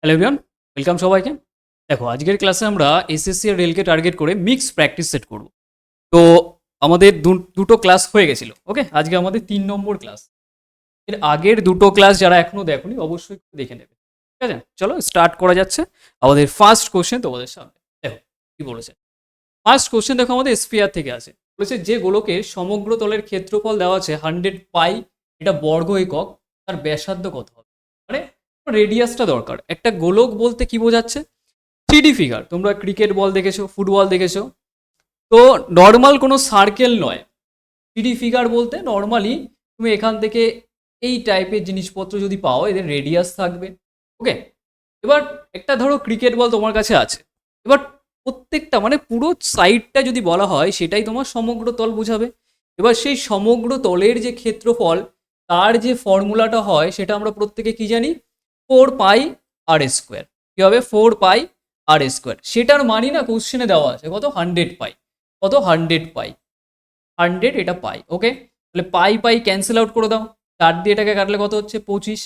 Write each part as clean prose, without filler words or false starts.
Hello everyone, welcome সবাইকে। দেখো আজকের ক্লাসে আমরা এসএসসি আর রেলকে টার্গেট করে মিক্স প্র্যাকটিস সেট করব। তো আমাদের দুটো ক্লাস হয়ে গেছিল, ওকে। আজকে আমাদের 3 নম্বর ক্লাস। এর আগের দুটো ক্লাস যারা এখনো দেখোনি অবশ্যই দেখে নেবে, ঠিক আছে। চলো স্টার্ট করা যাচ্ছে। আমাদের ফার্স্ট কোশ্চেন তোমাদের সামনে দেখো কি বলেছে। ফার্স্ট কোশ্চেন দেখো আমাদের স্ফিয়ার থেকে আছে। বলেছে যে গোলকের সমগ্র তলের ক্ষেত্রফল দেওয়া আছে 100 পাই, এটা বর্গ একক, তার ব্যাসার্ধ কত হবে? মানে রেডিয়াসটা দরকার। একটা গোলক বলতে কি বোঝাচ্ছে? 3D figure. তোমরা ক্রিকেট বল দেখেছো, ফুটবল দেখেছো, তো নর্মাল কোনো সার্কেল নয়। 3D ফিগার বলতে নর্মালি তুমি এখান থেকে এই টাইপের জিনিসপত্র যদি পাও, এদের রেডিয়াস থাকবে, ওকে। এবার একটা ধরো ক্রিকেট বল তোমার কাছে আছে, এবার প্রত্যেকটা মানে পুরো সাইডটা যদি বলা হয় সেটাই তোমার সমগ্র তল বোঝাবে। এবার সেই সমগ্র তলের যে ক্ষেত্রফল, তার যে ফর্মুলাটা হয় সেটা আমরা প্রত্যেকে কি জানি? 4 পাই আর স্কোয়ার। কি হবে? 4 পাই আর স্কোয়ার। সেটার মানই না কোশ্চেনে দেওয়া আছে কত? 100 পাই। কত? 100 পাই। 100 এটা পাই, ওকে। তাহলে পাই পাই ক্যান্সেল আউট করে দাও। 4 দিয়ে এটাকে কাটলে কত হচ্ছে? 25।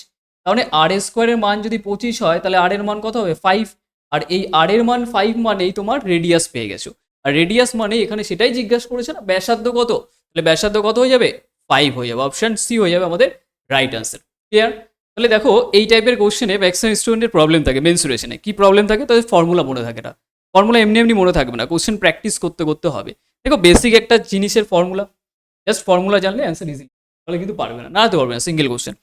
তাহলে আর স্কোয়ারের মান যদি 25 হয়, তাহলে আর এর মান কত হবে? 5। আর এই আর এর মান 5 মানেই তোমার রেডিয়াস পেয়ে গেছো। আর রেডিয়াস মানে এখানে সেটাই জিজ্ঞাসা করেছে না, ব্যাসার্ধ কত? তাহলে ব্যাসার্ধ কত হয়ে যাবে? 5 হয়ে যাবে। অপশন সি হয়ে যাবে আমাদের রাইট আনসার। ক্লিয়ার? তাহলে দেখো এই টাইপের কোশ্চেনে ম্যাক্সিমাম স্টুডেন্টের প্রবলেম থাকে মেনসুরেশনে। কি প্রবলেম থাকে? তাদের ফর্মুলা মনে থাকে না। ফর্মুলা এমনি এমনি মনে থাকবে না, কোশ্চেন প্র্যাকটিস করতে করতে হবে। দেখো বেসিক একটা জিনিসের ফর্মুলা, জাস্ট ফর্মুলা জানলে অ্যান্সার ইজি। তাহলে কিন্তু পারবে না, নাড়াতে পারবে না, সিঙ্গেল কোশ্চেন।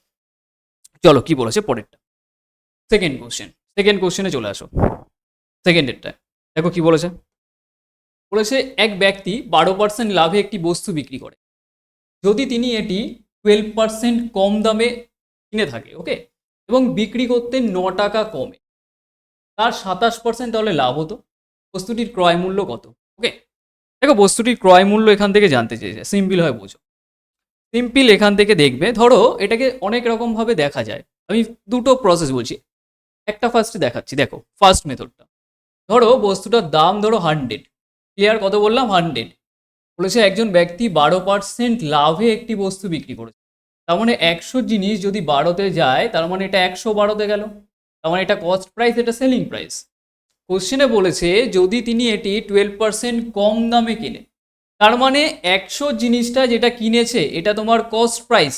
চলো কি বলেছে পরেরটা, সেকেন্ড কোশ্চেন। সেকেন্ড কোশ্চেনে চলে আসো। সেকেন্ডেরটা দেখো কি বলেছে। বলেছে এক ব্যক্তি 12% লাভে একটি বস্তু বিক্রি করে, যদি তিনি এটি 12% কম দামে কিনে থাকে, ওকে, এবং বিক্রি করতে 9 টাকা কমে, তার 27% তাহলে লাভ হতো। বস্তুটির ক্রয় মূল্য কত? ওকে। দেখো বস্তুটির ক্রয় মূল্য এখান থেকে জানতে চেয়েছে, সিম্পল হয় বোঝো। সিম্পল এখান থেকে দেখবে, ধরো এটাকে অনেক রকম ভাবে দেখা যায়। আমি দুটো প্রসেস বলছি, একটা ফার্স্টে দেখাচ্ছি। দেখো ফার্স্ট মেথডটা, ধরো বস্তুটার দাম ধরো 100। ক্লিয়ার? কত বললাম? 100। বলেছে একজন ব্যক্তি 12% লাভে একটি বস্তু বিক্রি করেছে। তার মানে 100 জিনিস যদি 12তে যায়, তার মানে এটা 112তে গেল। তার মানে এটা কস্ট প্রাইস, এটা সেলিং প্রাইস। কোশ্চেনে বলেছে যদি তিনি এটি 12% কম দামে কিনে, তার মানে 100 জিনিসটা যেটা কিনেছে এটা তোমার কস্ট প্রাইস,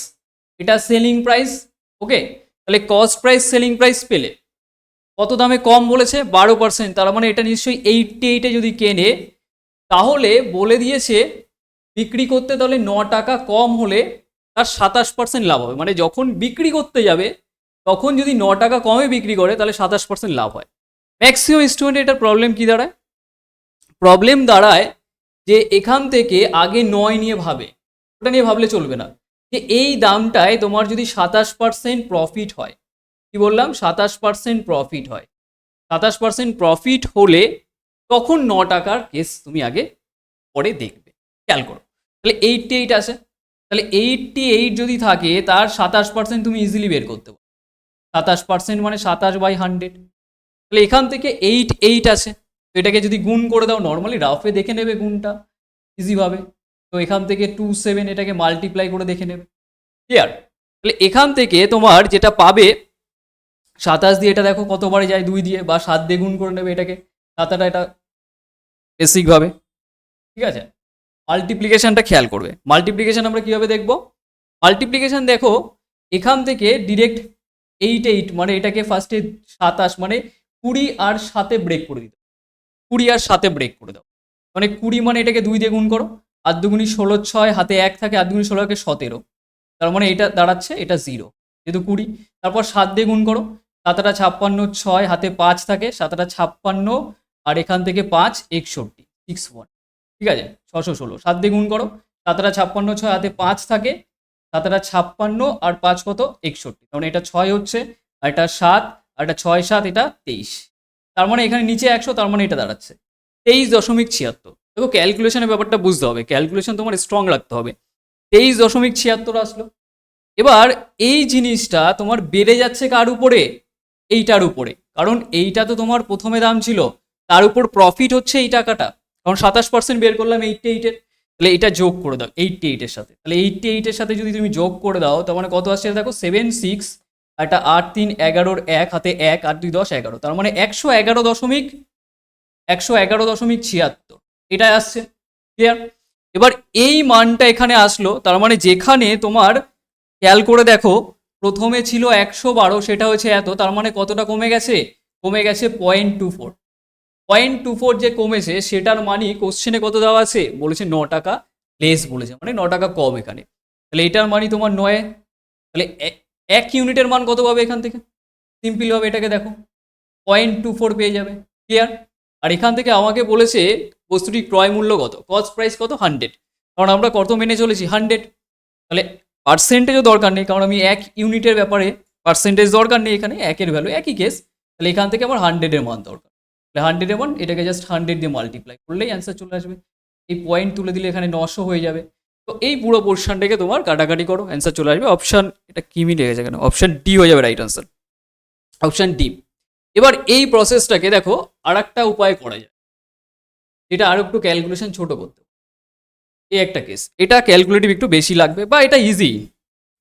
এটা সেলিং প্রাইস, ওকে। তাহলে কস্ট প্রাইস সেলিং প্রাইস পেলে কত দামে কম বলেছে? 12%। তার মানে এটা নিশ্চয়ই 88-এ যদি কেনে, তাহলে বলে দিয়েছে বিক্রি করতে তাহলে 9 টাকা কম হলে তার 27% লাভ হবে। মানে যখন বিক্রি করতে যাবে তখন যদি 9 টাকা কমে বিক্রি করে, তাহলে 27% লাভ হয়। ম্যাক্সিমাম স্টুডেন্ট এটার প্রবলেম কি দাঁড়ায়? প্রবলেম দাঁড়ায় যে এখান থেকে আগে 9 নিয়ে ভাবে, ওটা নিয়ে ভাবলে চলবে না। যে এই দামটায় তোমার যদি 27% প্রফিট হয়, কি বললাম? 27% প্রফিট হয়। 27% প্রফিট হলে তখন 9 টাকার কেস তুমি আগে পরে দেখবে। খেয়াল করো, তাহলে 88 আছে, তাহলে 88 যদি থাকে তার 27% তুমি ইজিলি বের করতে পারো। 27% মানে 27/100। তাহলে এখান থেকে 8 আছে, তো এটাকে যদি গুণ করে দাও, নর্মালি রাফে দেখে নেবে গুণটা ইজিভাবে। তো এখান থেকে 27 এটাকে মাল্টিপ্লাই করে দেখে নেবে। ক্লিয়ার? তাহলে এখান থেকে তোমার যেটা পাবে, 27 দিয়ে এটা দেখো কতবারে যায়, 2 দিয়ে, বা 7 দিয়ে গুণ করে নেবে এটাকে, সাতাটা, এটা বেসিকভাবে। ঠিক আছে? মাল্টিপ্লিকেশনটা খেয়াল করবে। মাল্টিপ্লিকেশন আমরা কিভাবে দেখব? মাল্টিপ্লিকেশন দেখো এখান থেকে ডিরেক্ট 8 মানে এটাকে ফার্স্টে 27 মানে 20 আর 7-এ ব্রেক করে দিতে, 20 আর 7-এ ব্রেক করে দাও। মানে 20 মানে এটাকে 2 দিয়ে গুণ করো, আর দুগুণি 16, 6 হাতে 1 থাকে, আর দুগুণি 16 17। তার মানে এটা দাঁড়াচ্ছে এটা 0, যেহেতু 20। তারপর 7 দিয়ে গুণ করো, 7টা 56, 6 হাতে 5 থাকে, 7টা 56, আর এখান থেকে 5 61, 61। ঠিক আছে? 616। 7 দিয়ে গুণ করো, 7টা 56, 6 হাতে 5 থাকে, 7টা 56 আর 5 কত? 61। কারণ এটা 6 হচ্ছে, আর এটা 7, আর এটা 6 7, এটা 23। তার মানে এখানে নিচে 100, তার মানে এটা দাঁড়াচ্ছে 23.76। দেখো ক্যালকুলেশনের ব্যাপারটা বুঝতে হবে, ক্যালকুলেশন তোমার স্ট্রং রাখতে হবে। 23.76 আসলো। এবার এই জিনিসটা তোমার বেড়ে যাচ্ছে কার উপরে? এইটার উপরে। কারণ এইটা তো তোমার প্রথমে দাম ছিল, তার উপর প্রফিট হচ্ছে এই টাকাটা। কারণ 27% বের করলাম 88-এর, তাহলে এটা যোগ করে দাও 88-এর সাথে। তাহলে 88-এর সাথে যদি তুমি যোগ করে দাও, তার মানে কত আসছে দেখো? 76, একটা 8 3 11 এক হাতে 1 8 2 10 11, তার মানে 111.76 এটাই আসছে। ক্লিয়ার? এবার এই মানটা এখানে আসলো, তার মানে যেখানে তোমার খেয়াল করে দেখো প্রথমে ছিল 112, সেটা হচ্ছে এত, তার মানে কতটা কমে গেছে? কমে গেছে 0.24। 0.24 যে কমেছে সেটার মানই কোশ্চেনে কত দেওয়া আছে? বলেছে 9 টাকা লেস বলেছে, মানে 9 টাকা কম এখানে। তাহলে এটার মানই তোমার 9। তাহলে 1 ইউনিটের মান কত পাবে এখান থেকে? সিম্পল ভাবে এটাকে দেখো, 0.24 পেয়ে যাবে। ক্লিয়ার? আর এখান থেকে আমাকে বলেছে বস্তুটির ক্রয় মূল্য কত, কস্ট প্রাইস কত? 100। কারণ আমরা কত মেনে চলেছি? 100। তাহলে পার্সেন্টেজও দরকার নেই, কারণ আমি 1 ইউনিটের ব্যাপারে পার্সেন্টেজ দরকার নেই, এখানে 1-এর ভ্যালু একই কেস। তাহলে এখান থেকে আমার 100-এর মান দরকার। তাহলে 100-এর মান, এটাকে জাস্ট 100 দিয়ে মাল্টিপ্লাই করলেই অ্যান্সার চলে আসবে। এই পয়েন্ট তুলে দিলে এখানে 900 হয়ে যাবে। তো এই পুরো পোর্শনটাকে তোমার কাটাকাটি করো, অ্যান্সার চলে আসবে অপশন, এটা কি মিলে গেছে কেন, অপশন ডি হয়ে যাবে রাইট আনসার, অপশন ডি। এবার এই প্রসেসটাকে দেখো আর একটা উপায় করা যায়, যেটা আরো একটু ক্যালকুলেশন ছোট করতে। এই একটা কেস, এটা ক্যালকুলেটিভ একটু বেশি লাগবে, বা এটা ইজি,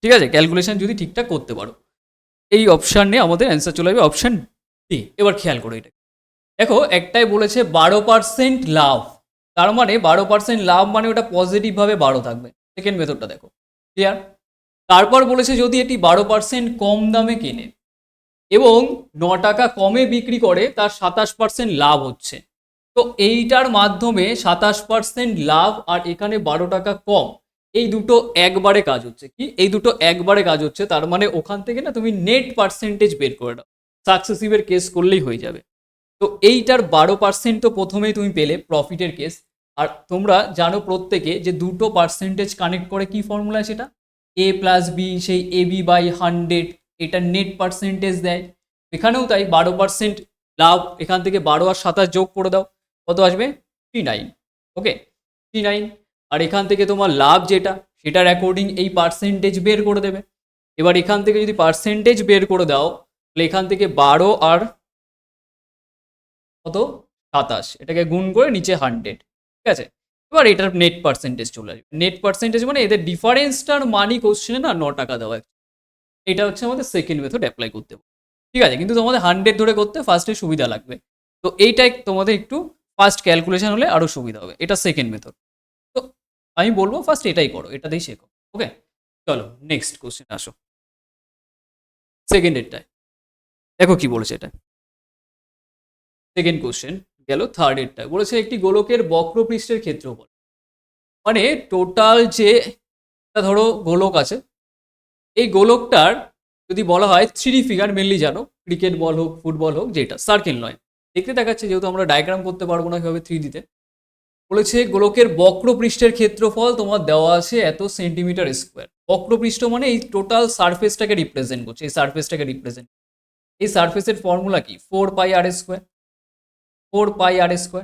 ঠিক আছে, ক্যালকুলেশন যদি ঠিকঠাক করতে পারো। এই অপশানে আমাদের অ্যান্সার চলে যাবে অপশন ডি। এবার খেয়াল করো এটা, দেখো একটাই বলেছে 12% লাভ, তার মানে 12% লাভ মানে ওটা পজিটিভভাবে 12 থাকবে। সেকেন্ড মেথডটা দেখো, ক্লিয়ার? তারপর বলেছে যদি এটি 12% কম দামে কেনে এবং 9 টাকা কমে বিক্রি করে, তার 27% লাভ হচ্ছে। তো এইটার মাধ্যমে 27% লাভ আর এখানে 12 টাকা কম, এই দুটো একবারে কাজ হচ্ছে। কি এই দুটো একবারে কাজ হচ্ছে? তার মানে ওখান থেকে না তুমি নেট পার্সেন্টেজ বের করে দাও, সাকসেসিভের কেস করলেই হয়ে যাবে। তো এইটার 12% তো প্রথমেই তুমি পেলে প্রফিটের কেস। আর তোমরা জানো প্রত্যেকে যে দুটো পার্সেন্টেজ কানেক্ট করে কি ফর্মুলা, সেটা এ প্লাস বি, সেই এ বি বাই 100, এটা নেট পার্সেন্টেজ দেয়। এখানেও তাই 12% লাভ, এখান থেকে 12 আর 27 যোগ করে দাও, কত আসবে? 39। ওকে, 39। আর এখান থেকে তোমার লাভ যেটা, সেটার অ্যাকর্ডিং এই পার্সেন্টেজ বের করে দেবে। এবার এখান থেকে যদি পার্সেন্টেজ বের করে দাও, তাহলে এখান থেকে 12 আর কত, 27, এটাকে গুণ করে নিচে 100, ঠিক আছে। এবার এটার নেট পার্সেন্টেজ চলে আসবে। নেট পার্সেন্টেজ মানে এদের ডিফারেন্সটার মানি কোশ্চেনে না 9 টাকা দেওয়া। এটা হচ্ছে আমাদের সেকেন্ড মেথড অ্যাপ্লাই করতে হবে, ঠিক আছে। কিন্তু তোমাদের 100 ধরে করতে ফার্স্টে সুবিধা লাগবে, তো এইটাই তোমাদের একটু ফার্স্ট ক্যালকুলেশন হলে আরো সুবিধা হবে। এটা সেকেন্ড মেথড। তো আমি বলবো ফার্স্ট এটাই করো, এটাতেই শেখো। ওকে, চলো নেক্সট কোশ্চেন আসো। সেকেন্ডেরটায় দেখো কি বলেছে এটা, সেকেন্ড কোশ্চেন গেল। থার্ডেরটায় বলেছে একটি গোলকের বক্রপৃষ্ঠের ক্ষেত্রফল, মানে টোটাল যে ধরো গোলক আছে, এই গোলকটার যদি বলা হয় 3D ফিগার, মেনলি জানো ক্রিকেট বল হোক ফুটবল হোক, যেটা সার্কেল নয়, দেখতে দেখাচ্ছে, যেহেতু আমরা ডায়াগ্রাম করতে পারবো না কিভাবে 3Dতে। বলেছে গোলকের বক্রপৃষ্ঠের ক্ষেত্রফল তোমার দেওয়া আছে এত সেন্টিমিটার স্কোয়ার। বক্রপৃষ্ঠ মানে এই টোটাল সারফেসটাকে রিপ্রেজেন্ট করছে, এই সারফেসটাকে রিপ্রেজেন্ট, এই সারফেসের ফর্মুলা কি? 4πr², 4πr²।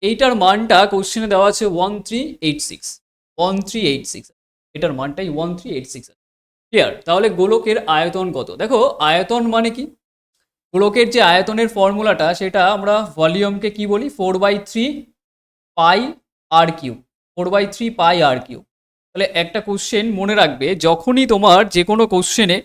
এইটার মানটা কোশ্চেনে দেওয়া আছে 1386, 1386, এটার মানটাই 1386। ক্লিয়ার? তাহলে গোলকের আয়তন কত? দেখো আয়তন মানে কি, গোলকের যে আয়তনের ফর্মুলাটা, সেটা আমরা ভলিউমকে কি বলি? 4/3 পাই আর কিউ, 4/3 পাই আর কিউ। তাহলে একটা কোশ্চেন মনে রাখবে, যখনই তোমার যে কোনো কোশ্চেনে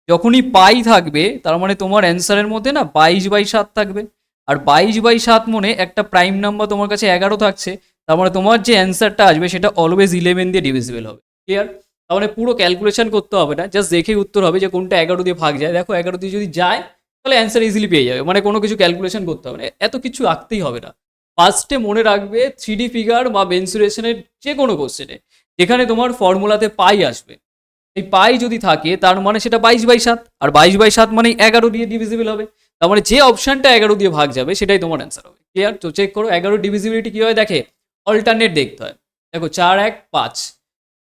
যখনই পাই থাকবে, তার মানে তোমার অ্যান্সারের মধ্যে না 22/7 থাকবে। আর 22/7 মানে একটা প্রাইম নাম্বার তোমার কাছে 11 থাকছে, তার মানে তোমার যে অ্যান্সারটা আসবে সেটা অলওয়েজ 11 দিয়ে ডিভিজিবল হবে। ক্লিয়ার? তার মানে পুরো ক্যালকুলেশন করতে হবে না, জাস্ট দেখেই উত্তর হবে যে কোনটা 11 দিয়ে ভাগ যায়। দেখো 11 দিয়ে যদি যায় তাহলে অ্যান্সার ইজিলি পেয়ে যাবে, মানে কোনো কিছু ক্যালকুলেশন করতে হবে না, এত কিছু আঁকতেই হবে না। ফার্স্টে মনে রাখবে 3D ফিগার বা মেনসুরেশনের যে কোনো কোশ্চেনে যেখানে তোমার ফর্মুলাতে পাই আসবে, এই পাই যদি থাকে তার মানে সেটা 22/7, আর 22/7 মানে 11 দিয়ে ডিভিজিবল হবে। তার মানে যে অপশনটা 11 দিয়ে ভাগ যাবে সেটাই তোমার অ্যান্সার হবে। ক্লিয়ার? তো চেক করো 11 ডিভিজিবিলিটি কী হয়, দেখে অল্টারনেট দেখতে হয়। দেখো 4 1 5,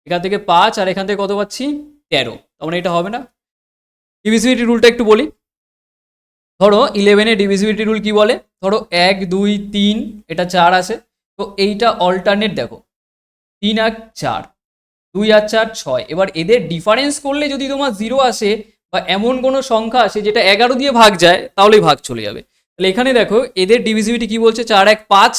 এখান থেকে 5 আর এখান থেকে কত পাচ্ছি 13, তার মানে এটা হবে না। ডিভিজিবিলিটি রুলটা একটু বলি, ধরো 11 এর ডিভিজিবিলিটি রুল কি বলে, ধরো 1 2 3, এটা 4 আছে, তো এইটা অল্টারনেট দেখো 3 আর 4, 2 আর 4 6। এবার এদের ডিফারেন্স করলে যদি তোমার 0 আসে বা এমন কোনো সংখ্যা আসে যেটা 11 দিয়ে ভাগ যায়, তাহলেই ভাগ চলে যাবে। তাহলে এখানে দেখো এদের ডিভিজিবিলিটি কি বলছে, 4 1 5,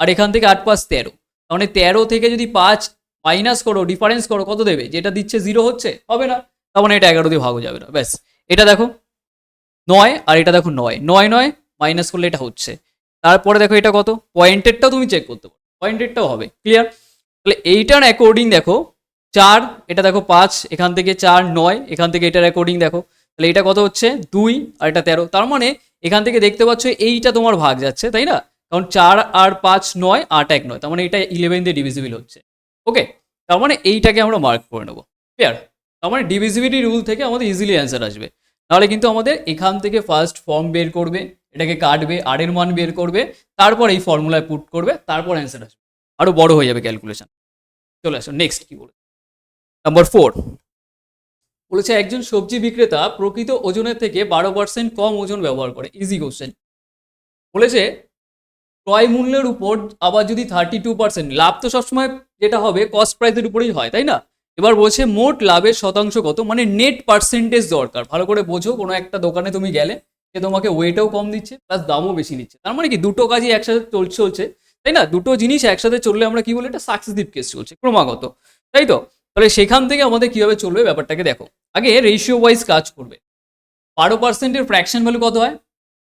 আর এখান থেকে 8 5 13, মানে 13 থেকে যদি 5 মাইনাস করো, ডিফারেন্স করো, কত দেবে? যেটা দিচ্ছে 0 হচ্ছে, হবে না, তার মানে এটা 11 দিয়ে ভাগ যাবে না। ব্যাস, এটা দেখো 9 আর এটা দেখো 9, 9 9 মাইনাস করলে এটা হচ্ছে। তারপরে দেখো এটা কত, পয়েন্টেরটাও তুমি চেক করতে পারো, পয়েন্টেরটাও হবে। ক্লিয়ার? তাহলে এইটার অ্যাকর্ডিং দেখো 4, এটা দেখো 5, এখান থেকে 4 9, এখান থেকে এটার অ্যাকর্ডিং দেখো, তাহলে এটা কত হচ্ছে 2 আর এটা 13। তার মানে এখান থেকে দেখতে পাচ্ছ এইটা তোমার ভাগ যাচ্ছে, তাই না? কারণ 4 আর 5 9, 8 1 9, তার মানে এটা 11 দিয়ে ডিভিজিবল হচ্ছে। ওকে, তার মানে এইটাকে আমরা মার্ক করে নেবো। ক্লিয়ার? তার মানে ডিভিজিবিলিটি রুল থেকে আমাদের ইজিলি অ্যান্সার আসবে। নাহলে কিন্তু আমাদের এখান থেকে ফার্স্ট ফর্ম বের করবে, এটাকে কাটবে, আর এর মান বের করবে, তারপর এই ফর্মুলায় পুট করবে, তারপর অ্যান্সার আসবে, আরো বড় হয়ে যাবে ক্যালকুলেশন। চলে আসো নেক্সট কি বলে। নাম্বার 4 বলেছে একজন সবজি বিক্রেতা প্রকৃত ওজনের থেকে 12% কম ওজন ব্যবহার করে। Easy question. বলেছে ক্রয় মূল্যের উপর আবার যদি 32%, লাভ তো সবসময় যেটা হবে কস্ট প্রাইসের উপরেই হয়, তাই না? এবার বলছে মোট লাভের শতাংশ কত, মানে নেট পার্সেন্টেজ দরকার। ভালো করে বোঝো, কোনো একটা দোকানে তুমি গেলে সে তোমাকে ওয়েটও কম দিচ্ছে প্লাস দামও বেশি নিচ্ছে, তার মানে কি দুটো কাজই একসাথে চলছে, তাই না? দুটো জিনিস একসাথে চললে আমরা কি বলি, এটা সাকসেসিভ কেস চলছে ক্রমাগত, তাই তো? তাহলে সেখান থেকে আমাদের কিভাবে চলবে ব্যাপারটাকে দেখো। আগে রেশিও ওয়াইজ কাজ করবে। 12%-এর ফ্র্যাকশন ভ্যালু কত হয়,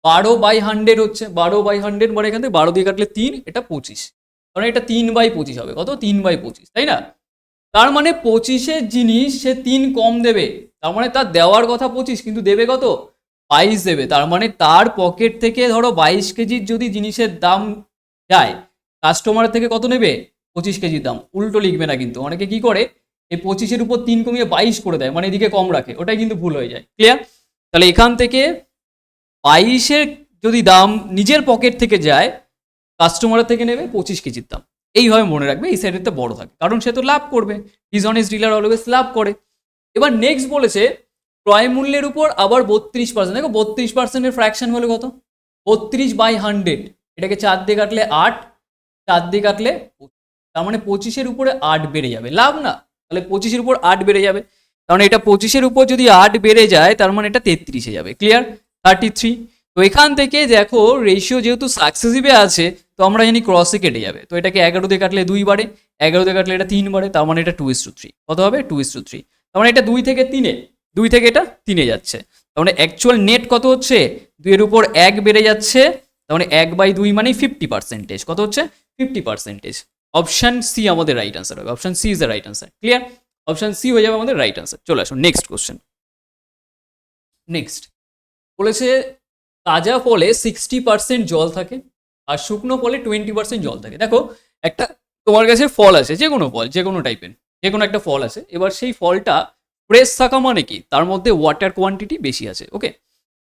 12/100 হচ্ছে, 12/100 মানে এখান থেকে 12 দিয়ে কাটলে 3, এটা 25, কারণ এটা 3/25 হবে, কত 3/25, তাই না? তার মানে 25-এর জিনিস সে 3 কম দেবে, তার মানে তার দেওয়ার কথা 25 কিন্তু দেবে কত, 22 দেবে। তার মানে তার পকেট থেকে ধরো 22 কেজির যদি জিনিসের দাম যায়, কাস্টমারের থেকে কত নেবে, 25 কেজির দাম। উল্টো লিখবে না কিন্তু, অনেকে কি করে এই 25-এর উপর 3 কমিয়ে 22 করে দেয়, মানে এদিকে কম রাখে, ওটাই কিন্তু ভুল হয়ে যায়। ক্লিয়ার? তাহলে এখান থেকে 22-এর যদি দাম নিজের পকেট থেকে যায়, কাস্টমারের থেকে নেবে 25 কেজির দাম। এইভাবে মনে রাখবে, এই সাইডেরটা বড় থাকে, কারণ সে তো লাভ করবে, ডিসঅনেস্ট ডিলার অলওয়েজ লাভ করে। এবার নেক্সট বলেছে ক্রয় মূল্যের উপর আবার 32%। দেখো 32%-এর ফ্র্যাকশন হলো কত, 32/100, এটাকে 4 দিয়ে কাটলে 8, 4 দিয়ে কাটলে 25, তার মানে 25-এর উপরে 8 বেড়ে যাবে, লাভ না? তাহলে 25-এর উপর 8 বেড়ে যাবে, কারণ এটা 25-এর উপর যদি 8 বেড়ে যায় তার মানে এটা 33-এ যাবে। ক্লিয়ার? 33। তো এখান থেকে দেখো রেশিও যেহেতু সাকসেসিভে আছে, তো আমরা জানি ক্রসে কেটে যাবে, তো এটাকে 11 দিয়ে কাটলে 2 বাড়ে, 11 দিয়ে কাটলে এটা 3 বাড়ে, তার মানে এটা 2:3। কত হবে, 2:3। তার মানে এটা 2 থেকে 3-এ, 2 থেকে এটা 3-এ যাচ্ছে, তার মানে অ্যাকচুয়াল নেট কত হচ্ছে, 2 এর উপর 1 বেড়ে যাচ্ছে, তার মানে 1/2 মানে 50%। কত হচ্ছে, 50%। অপশন সি আমাদের রাইট আনসার হবে, option C is the right answer. Clear? Option C হয়ে যাবে আমাদের রাইট আনসার। চলে আসুন নেক্সট কোশ্চেন। নেক্সট বলেছে তাজা ফলে 60% জল থাকে আর শুকনো ফলে 20% জল থাকে। দেখো একটা তোমার কাছে ফল আছে, যে কোনো ফল, যে কোনো টাইপের, যে কোনো একটা ফল আছে, এবার সেই ফলটা ফ্রেশ থাকা মানে কি, তার মধ্যে ওয়াটার কোয়ান্টিটি বেশি আছে। ওকে,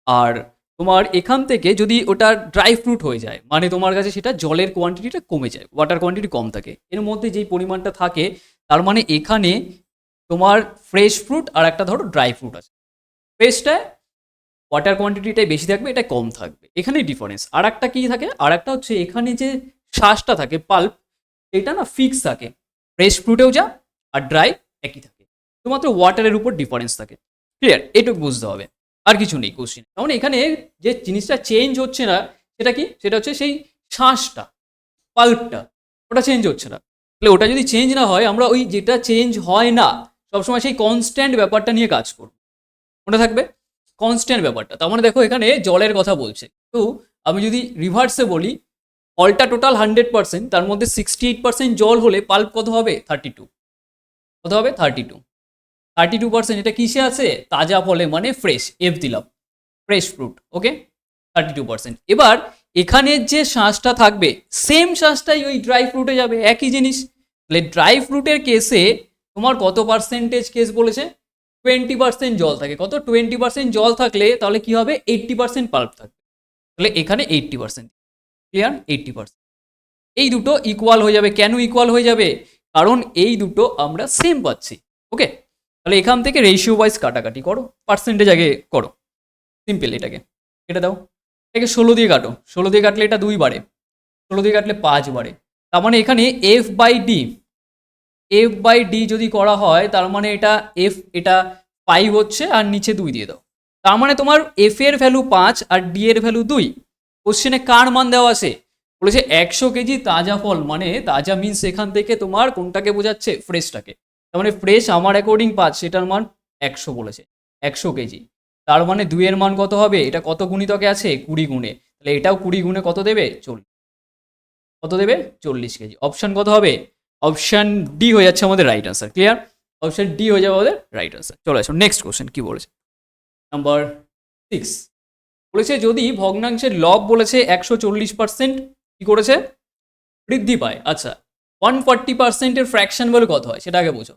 আর তোমার এখান থেকে যদি ওটা ড্রাই ফ্রুট হয়ে যায়, মানে তোমার কাছে সেটা জলের কোয়ান্টিটিটা কমে যায়, ওয়াটার কোয়ান্টিটি কম থাকে, এর মধ্যে যেই পরিমাণটা থাকে, তার মানে এখানে তোমার ফ্রেশ ফ্রুট আর একটা ধরো ড্রাই ফ্রুট আছে, ফ্রেশটায় ওয়াটার কোয়ান্টিটিটাই বেশি থাকবে, এটা কম থাকবে, এখানেই ডিফারেন্স। আর একটা কি থাকে, আর একটা হচ্ছে এখানে যে শ্বাসটা থাকে পাল্প, এটা না ফিক্স থাকে, ফ্রেশ ফ্রুটেও যা আর ড্রাই একই থাকে, শুধুমাত্র ওয়াটারের উপর ডিফারেন্স থাকে। ক্লিয়ার? এটুকু বুঝতে হবে, আর কিছু নেই কোশ্চেন। কারণ এখানে যে জিনিসটা চেঞ্জ হচ্ছে না সেটা কি, সেটা হচ্ছে সেই শ্বাসটা, পাল্পটা, ওটা চেঞ্জ হচ্ছে না। তাহলে ওটা যদি চেঞ্জ না হয়, আমরা ওই যেটা চেঞ্জ হয় না সবসময় সেই কনস্ট্যান্ট ব্যাপারটা নিয়ে কাজ করব, মনে থাকবে কনস্ট্যান্ট ব্যাপারটা। তার মানে দেখো এখানে জলের কথা বলছে, তো আমি যদি রিভার্সে বলি, ফলটা টোটাল 100%, তার মধ্যে 68% জল হলে পাল্প কত হবে, 32। কত হবে, 32%। এটা কিসে আছে, তাজা ফলে, মানে ফ্রেশ, এফ দিলাম, ফ্রেশ ফ্রুট। ওকে, 32%। এবার এখানে যে শ্বাসটা থাকবে সেম শ্বাসটাই ওই ড্রাই ফ্রুটে যাবে, একই জিনিস। তাহলে ড্রাই ফ্রুটের কেসে তোমার কত পার্সেন্টেজ কেস বলেছে, 20% জল থাকে। কত, 20% জল থাকলে তাহলে কি হবে, 80% পাল্প থাকবে, তাহলে এখানে 80%। ক্লিয়ার? 80%। এই দুটো ইকুয়াল হয়ে যাবে। কেন ইকুয়াল হয়ে যাবে, কারণ এই দুটো আমরা সেম পাচ্ছি। ওকে, তাহলে এখান থেকে রেশিও ওয়াইজ কাটাকাটি করো, পার্সেন্টেজ আগে করো, সিম্পল। এটাকে কেটে দাও, এটাকে 16 দিয়ে কাটো, 16 দিয়ে কাটলে এটা 2 বাড়ে, 16 দিয়ে কাটলে 5 বাড়ে, তার মানে এখানে এফ বাই ডি যদি করা হয়, তার মানে এটা 5 হচ্ছে, আর নিচে 2 দিয়ে দাও, তার মানে তোমার এফ এর ভ্যালু 5 আর ডি এর ভ্যালু 2। কোশ্চেনে কার মান দেওয়া আছে, বলেছে 100 কেজি তাজা ফল, মানে তাজা মিন্স এখান থেকে তোমার কোনটাকে বোঝাচ্ছে, ফ্রেশটাকে। তার মানে ফ্রেশ আমার অ্যাকর্ডিং 5, সেটার মান 100 বলেছে, 100 কেজি। তার মানে 2 এর মান কত হবে? এটা কত গুণিতকে আছে? 20 গুণে। তাহলে এটাও 20 গুণে কত দেবে? 40। কত দেবে? 40 কেজি। অপশন কত হবে? অপশন ডি হয়ে যাচ্ছে আমাদের right answer. Clear? Option D হয়ে যাবে আমাদের রাইট আনসার। চলে আসো নেক্সট কোশ্চেন কি বলেছে? নাম্বার 6 বলেছে যদি ভগ্নাংশের লব বলেছে 140% কি করেছে? বৃদ্ধি পায়। আচ্ছা 140% এর ফ্র্যাকশন বলে কত হয় সেটা আগে বোঝো।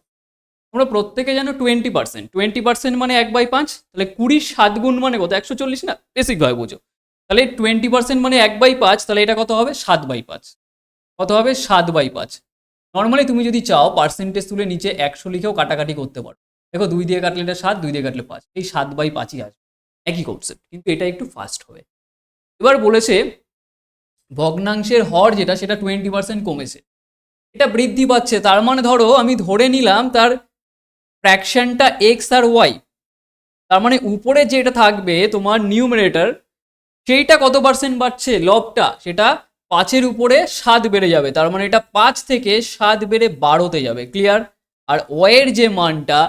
তোমরা প্রত্যেকে জানো 20%। 20% মানে 1/5। তাহলে 20 7 গুণ মানে কত? 140 না? বেসিকভাবে বোঝো। তাহলে 20% মানে 1/5, তাহলে এটা কত হবে? 7/5। কত হবে? 7/5। নর্মালি তুমি যদি চাও পার্সেন্টেজ তুলে নিচে 100 লিখেও কাটাকাটি করতে পারো। দেখো 2 দিয়ে কাটলে এটা 7, 2 দিয়ে কাটলে 5। এই 7/5ই আসবে। একই কনসেপ্ট, কিন্তু এটা একটু ফাস্ট হবে। এবার বলেছে ভগ্নাংশের হর যেটা সেটা 20% কমেছে, এটা বৃদ্ধি পাচ্ছে। তার মানে ধরো আমি ধরে নিলাম তার ফ্র্যাকশনটা এক্স আর ওয়াই। তার মানে উপরে যেটা থাকবে তোমার নিউমারেটর, সেইটা কত পার্সেন্ট বাড়ছে? লবটা সেটা 5-এর উপরে 7 বেড়ে যাবে। তার মানে এটা 5 থেকে 7 বেড়ে 12তে যাবে। ক্লিয়ার? আর ওয়ের যে মানটা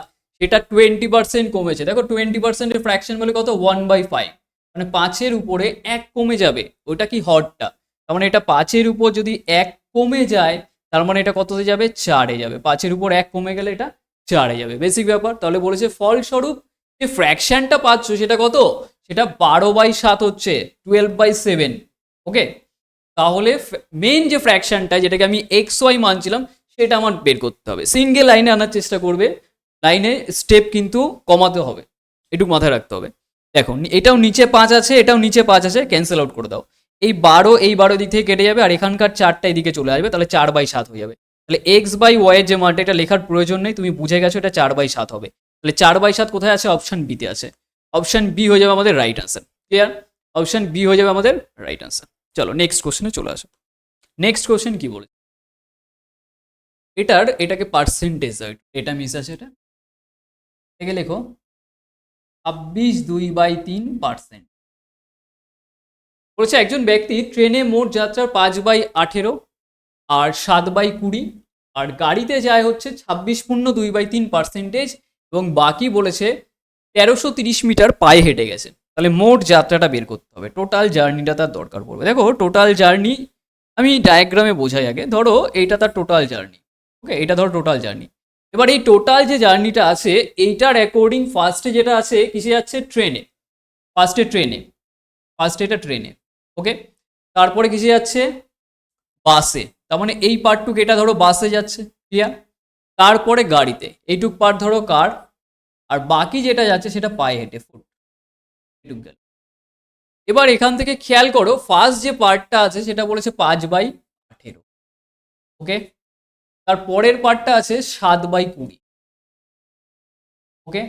সেটা 20% কমেছে। দেখো 20% এর ফ্র্যাকশন বলে কত? 1/5। মানে 5-এর উপরে 1 কমে যাবে। ওটা কি? হরটা। তার মানে এটা 5-এর উপর যদি 1 কমে যায় তার মানে এটা কততে যাবে? 4-এ যাবে। 5-এর উপর 1 কমে গেলে এটা 4-এ যাবে। বেসিক ব্যাপার। তাহলে বলেছে ফলস্বরূপ যে ফ্র্যাকশনটা পাচ্ছ সেটা কত? সেটা 12/7 হচ্ছে, 12/7। ওকে, তাহলে মেইন যে ফ্র্যাকশনটা যেটাকে আমি এক্স ওয়াই মানছিলাম সেটা আমার বের করতে হবে। সিঙ্গেল লাইনে আনার চেষ্টা করবে, লাইনে স্টেপ কিন্তু কমাতে হবে, এটুকু মাথায় রাখতে হবে। দেখো এটাও নিচে 5 আছে, এটাও নিচে 5 আছে, ক্যান্সেল আউট করে দাও। এই 12 দিক থেকে কেটে যাবে আর এখানকার 4টা এদিকে চলে আসবে, তাহলে 4/7 হয়ে যাবে। তাহলে এক্স বাই ওয়াই এর যে মানটা এটা লেখার প্রয়োজন নেই, তুমি বুঝে গেছো এটা 4/7 হবে। তাহলে 4/7 কোথায় আছে? অপশন বিতে আছে। অপশন বি হয়ে যাবে আমাদের right answer. Clear? Option B হয়ে যাবে আমাদের রাইট আনসার। চলো নেক্সট কোশ্চেনে চলে আসো। নেক্সট কোশ্চেন কি বলে? এটাকে পার্সেন্টেজ, এটা মিস আছে, এটা লেখো 26/2/3%। বলেছে একজন ব্যক্তি ট্রেনে মোট যাত্রার 5/18 আর 7/20 আর গাড়িতে যায় হচ্ছে 26.2/3%, এবং বাকি বলেছে 1330 মিটার পায়ে হেঁটে গেছে। তাহলে মোট যাত্রাটা বের করতে হবে, টোটাল জার্নিটা তার দরকার পড়বে। দেখো টোটাল জার্নি আমি ডায়াগ্রামে বোঝাই আগে। ধরো এইটা তার টোটাল জার্নি। ওকে, এটা ধরো টোটাল জার্নি। এবার এই টোটাল যে জার্নিটা আছে এইটার অ্যাকর্ডিং ফার্স্টে যেটা আছে কিসে যাচ্ছে? ট্রেনে। ফার্স্টে এটা ট্রেনে। ওকে, তারপরে কিসে যাচ্ছে? বাসে। তার মানে এই পার্টটুকু এটা ধরো বাসে যাচ্ছে। ক্লিয়ার? তারপরে গাড়িতে এইটুক পার্ট ধরো কার, আর বাকি যেটা যাচ্ছে সেটা পায়ে হেঁটে ফুট। এটুক গেল। এবার এখান থেকে খেয়াল করো ফার্স্ট যে পার্টটা আছে সেটা বলেছে 5/18। ওকে, তার পরের পার্টটা আছে 7/20। ওকে,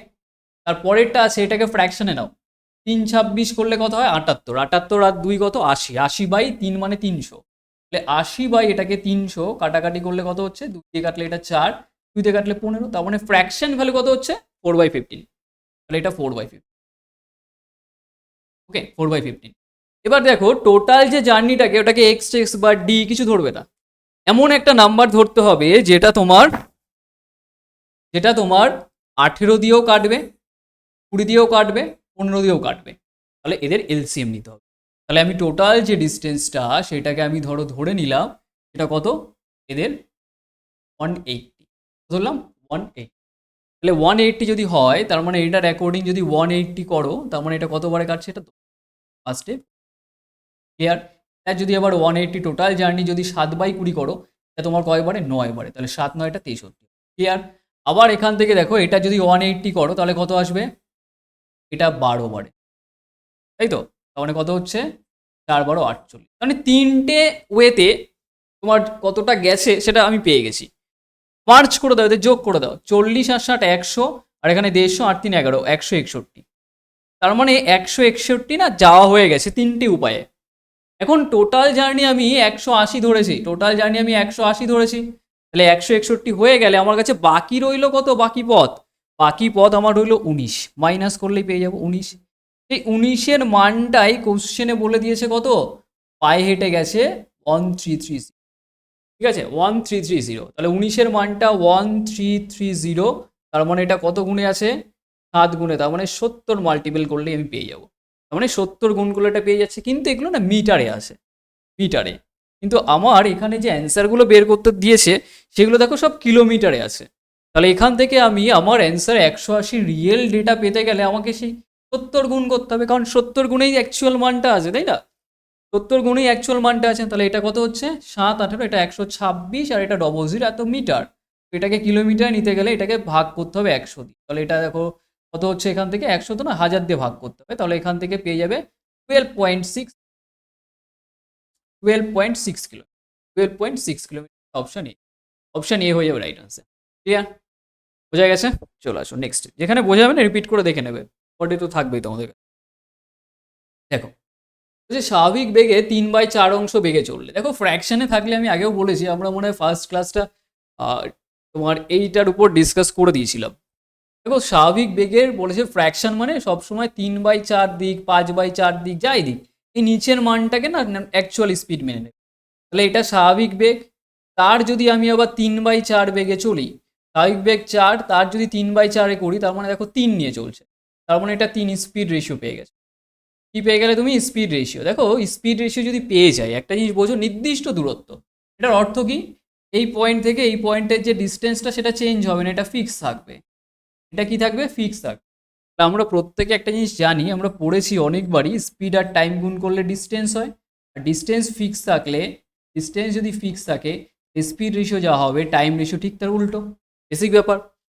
তার পরেরটা আছে, এটাকে ফ্র্যাকশনে নাও। 3 26 করলে কত হয়? 78। 78 আর 2 কত? 80। 80/3 মানে 300। তাহলে 80 এটাকে 300 কাটাকাটি করলে কত হচ্ছে? 2 দিয়ে কাটলে এটা 4, 2 দিয়ে কাটলে 15। তার মানে ফ্র্যাকশন ভ্যালু কত হচ্ছে? 4/15। তাহলে এটা 4/15। ওকে, 4/15। এবার দেখো টোটাল যে জার্নিটাকে ওটাকে এক্স এক্স বা ডি কিছু ধরবে না, এমন একটা নাম্বার ধরতে হবে যেটা তোমার 18 দিয়েও কাটবে, 20 দিয়েও কাটবে, 15 দিয়েও কাটবে। তাহলে এদের এলসিএম নিতে হবে। তাহলে আমি টোটাল যে ডিস্টেন্সটা সেটাকে আমি ধরে নিলাম এটা কত? এদের 180 ধরলাম, 180। তাহলে 180 যদি হয় তার মানে এটার অ্যাকর্ডিং যদি 180 করো তার মানে এটা কতবারে কাটছে? এটা ফার্স্টে। ক্লিয়ার? এটা যদি আবার 180 টোটাল জার্নি যদি 7/20 করো এটা তোমার কয়বারে? 9 বারে। তাহলে 7 9 টা 63। ক্লিয়ার? আবার এখান থেকে দেখো এটা যদি 180 করো তাহলে কত আসবে? এটা 12 বারে, তাই তো? তার মানে কত হচ্ছে? 4 12 48। মানে তিনটে ওয়েতে তোমার কতটা গেছে সেটা আমি পেয়ে গেছি। মার্চ করে দাও, এদের যোগ করে দাও। 40 আর 60 100, আর এখানে 150 আর 3 11, 161। তার মানে 161 না যাওয়া হয়ে গেছে তিনটে উপায়ে। এখন টোটাল জার্নি আমি 180 ধরেছি, তাহলে 161 হয়ে গেলে আমার কাছে বাকি রইলো কত? বাকি পথ আমার রইলো 19, মাইনাস করলেই পেয়ে যাবো 19। এই 19-এর মানটাই কোশ্চেনে বলে দিয়েছে কত? পায়ে হেঁটে গেছে 1330। ঠিক আছে, 1330। তাহলে 19-এর মানটা 1330, তার মানে এটা কত গুণে আছে? 7 গুণে, তার মানে 70 মাল্টিপল করলেই আমি পেয়ে যাবো। তার মানে 70 গুণ করলে এটা পেয়ে যাচ্ছে, কিন্তু এগুলো না মিটারে আসে, মিটারে। কিন্তু আমার এখানে যে অ্যান্সারগুলো বের করতে দিয়েছে সেগুলো দেখো সব কিলোমিটারে আছে। তাহলে এখান থেকে আমি আমার অ্যান্সার 180 রিয়েল ডেটা পেতে গেলে আমাকে সেই 70 গুণ করতে হবে, কারণ 70 গুণেই অ্যাকচুয়াল মানটা আছে, তাই না? 70 গুণেই অ্যাকচুয়াল মানটা আছে। তাহলে এটা কত হচ্ছে 7 18, এটা 126, আর এটা 00 এত মিটার। এটাকে কিলোমিটার নিতে গেলে এটাকে ভাগ করতে হবে 100 দিয়ে। তাহলে এটা দেখো কত হচ্ছে, এখান থেকে 100 তো না 1000 দিয়ে ভাগ করতে হবে। তাহলে এখান থেকে পেয়ে যাবে 12.6 kilo, 12.6 kilometre. Option A, option A হয়ে যাবে রাইট আনসার। ক্লিয়ার? বোঝা গেছে? চলে আসো নেক্সট, যেখানে বোঝা যাবে না রিপিট করে দেখে নেবে, পরে তো থাকবেই তোমাদের কাছে। দেখো যে স্বাভাবিক বেগে 3/4 অংশ বেগে চললে, দেখো ফ্র্যাকশনে থাকলে আমি আগেও বলেছি, আমরা মনে হয় ফার্স্ট ক্লাসটা তোমার এইটার উপর ডিসকাস করে দিয়েছিলাম। দেখো স্বাভাবিক বেগের বলেছে ফ্র্যাকশন মানে সবসময় 3/4 দিক, 5/4 দিক, যাই দিক, এই নিচের মানটাকে না অ্যাকচুয়াল স্পিড মেনে নেবে। তাহলে এটা স্বাভাবিক বেগ, তার যদি আমি আবার 3/4 বেগে চলি, স্বাভাবিক বেগ 4, তার যদি 3/4 করি, তার মানে দেখো 3 নিয়ে চলছে, তার মানে এটা 3 স্পিড রেশিও পেয়ে গেছে। কি পেয়ে গেলে তুমি? Speed ratio. দেখো স্পিড রেশিও যদি পেয়ে যায়, একটা জিনিস বোঝো, নির্দিষ্ট দূরত্ব, এটার অর্থ কি? এই পয়েন্ট থেকে এই পয়েন্টের যে ডিস্টেন্সটা সেটা চেঞ্জ হবে না, এটা ফিক্স থাকবে। এটা কি থাকবে? ফিক্স থাকবে। আমরা প্রত্যেকে একটা জিনিস জানি, আমরা পড়েছি অনেকবারই, স্পিড আর টাইম গুণ করলে ডিস্টেন্স হয়। আর ডিস্টেন্স ফিক্স থাকলে, ডিস্টেন্স যদি ফিক্স থাকে, স্পিড রেশিও যা হবে টাইম রেশিও ঠিক তার উল্টো। বেসিক ব্যাপার।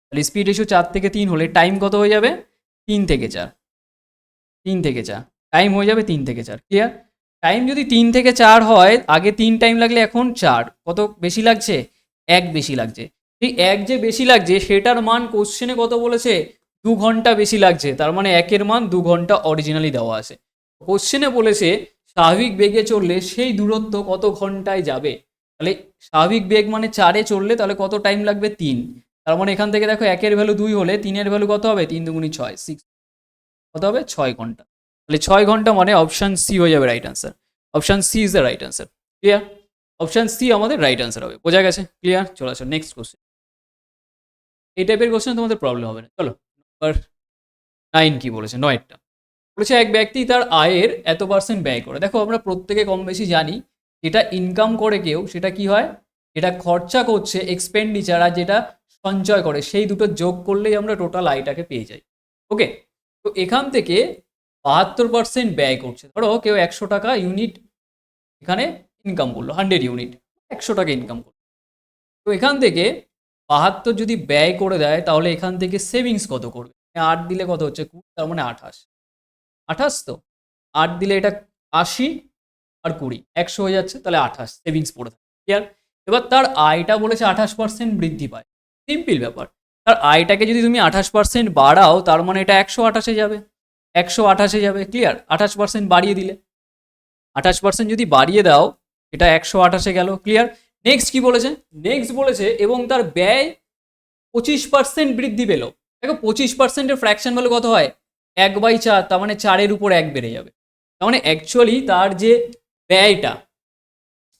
তাহলে স্পিড রেশিও 4 থেকে 3 হলে টাইম কত হয়ে যাবে? 3 থেকে 4, 3 থেকে 4 টাইম হয়ে যাবে, 3 থেকে 4। ক্লিয়ার? টাইম যদি 3 থেকে 4 হয়, আগে 3 টাইম লাগলে এখন 4, কত বেশি লাগছে? 1 বেশি লাগছে। এই 1 যে বেশি লাগছে সেটার মান কোশ্চেনে কত বলেছে? 2 ঘন্টা বেশি লাগছে, তার মানে 1 এর মান 2 ঘন্টা অরিজিনালি দেওয়া আছে। কোশ্চেনে বলেছে স্বাভাবিক বেগে চললে সেই দূরত্ব কত ঘন্টায় যাবে। তাহলে স্বাভাবিক বেগ মানে 4-এ চললে তাহলে কত টাইম লাগবে? 3। তার মানে এখান থেকে দেখো 1 এর ভ্যালু 2 হলে 3 এর ভ্যালু কত হবে? 3 দুগুণি 6, 6, কত হবে? 6 ঘন্টা। তাহলে 6 ঘন্টা মানে অপশন সি হয়ে যাবে right answer. Option C is the right answer. Clear? Option C আমাদের রাইট আনসার হবে। বোঝা গেছে? ক্লিয়ার? চলে আসো নেক্সট কোশ্চেন। এই টাইপের কোশ্চেন তোমাদের প্রবলেম হবে না। চলো নাম্বার 9 কি বলেছে, 9টা বলেছে এক ব্যক্তি তার আয়ের এত % ব্যয় করে। দেখো আমরা প্রত্যেকে কম বেশি জানি, যেটা ইনকাম করে কেউ সেটা কি হয়, এটা খরচা করছে এক্সপেন্ডিচার, আর যেটা সঞ্চয় করে, সেই দুটো যোগ করলেই আমরা টোটাল আয়টাকে পেয়ে যাই। ওকে, তো এখান থেকে 72% ব্যয় করছে। ধরো কেউ 100 টাকা ইউনিট এখানে ইনকাম করলো, 100 ইউনিট, 100 টাকা ইনকাম করলো। তো এখান থেকে 72 যদি ব্যয় করে দেয়, তাহলে এখান থেকে সেভিংস কত করবে? 8 দিলে কত হচ্ছে? 20, তার মানে 28। 28 তো 8 দিলে এটা 80 আর 20, 100 হয়ে যাচ্ছে, তাহলে 28 সেভিংস পড়ে থাকে। ক্লিয়ার? এবার তার আয়টা বলেছে 28% বৃদ্ধি পায়। সিম্পল ব্যাপার, তার আয়টাকে যদি তুমি 28% বাড়াও, তার মানে এটা 128-এ যাবে, 128-এ যাবে। ক্লিয়ার? 28% বাড়িয়ে দিলে, 28% যদি বাড়িয়ে দাও, এটা 128-এ গেল। ক্লিয়ার? নেক্সট কি বলেছে? নেক্সট বলেছে এবং তার ব্যয় 25% বৃদ্ধি পেল। দেখো 25%-এর ফ্র্যাকশন ভ্যালু কত হয়? 1/4, তার মানে 4-এর উপর 1 বেড়ে যাবে। তার মানে অ্যাকচুয়ালি তার যে ব্যয়টা,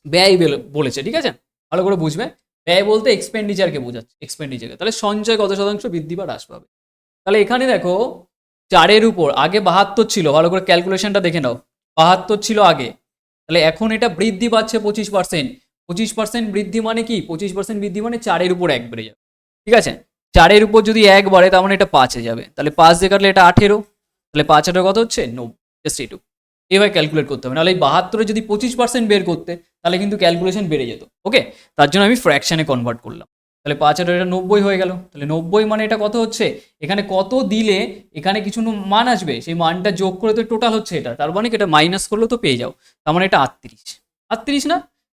ব্যয় বলেছে, ঠিক আছে? ভালো করে বুঝবে, ব্যয় বলতে এক্সপেন্ডিচারকে বোঝাচ্ছে, এক্সপেন্ডিচারকে। তাহলে সঞ্চয় কত শতাংশ বৃদ্ধি বা হ্রাস পাবে? তাহলে এখানে দেখো 4-এর উপর, আগে 72 ছিল, ভালো করে ক্যালকুলেশনটা দেখে নাও, 72 ছিল আগে, তাহলে এখন এটা বৃদ্ধি পাচ্ছে 25%। 25% বৃদ্ধি মানে কি? 25% বৃদ্ধি মানে 4-এর উপর 1 বেড়ে যাবে। ঠিক আছে? 4-এর উপর যদি 1 বাড়ে, তার মানে এটা 5-এ যাবে। তাহলে 5 দিয়ে কাটলে এটা 18, তাহলে 5-18 কত হচ্ছে? 90। জাস্ট এইটুকু এভাবে ক্যালকুলেট করতে হবে, নাহলে এই 72-এ যদি 25% বের করতে, তাহলে কিন্তু ক্যালকুলেশন বেড়ে যেত। ওকে, তার জন্য আমি ফ্র্যাকশনে কনভার্ট করলাম। তাহলে 5-18 এটা 90 হয়ে গেল। তাহলে 90 মানে এটা কত হচ্ছে? এখানে কত দিলে এখানে কিছু মান আসবে, সেই মানটা যোগ করে তো টোটাল হচ্ছে এটা, তার মানে এটা মাইনাস করলেও তো পেয়ে যাও। তার মানে এটা 38, 38 না,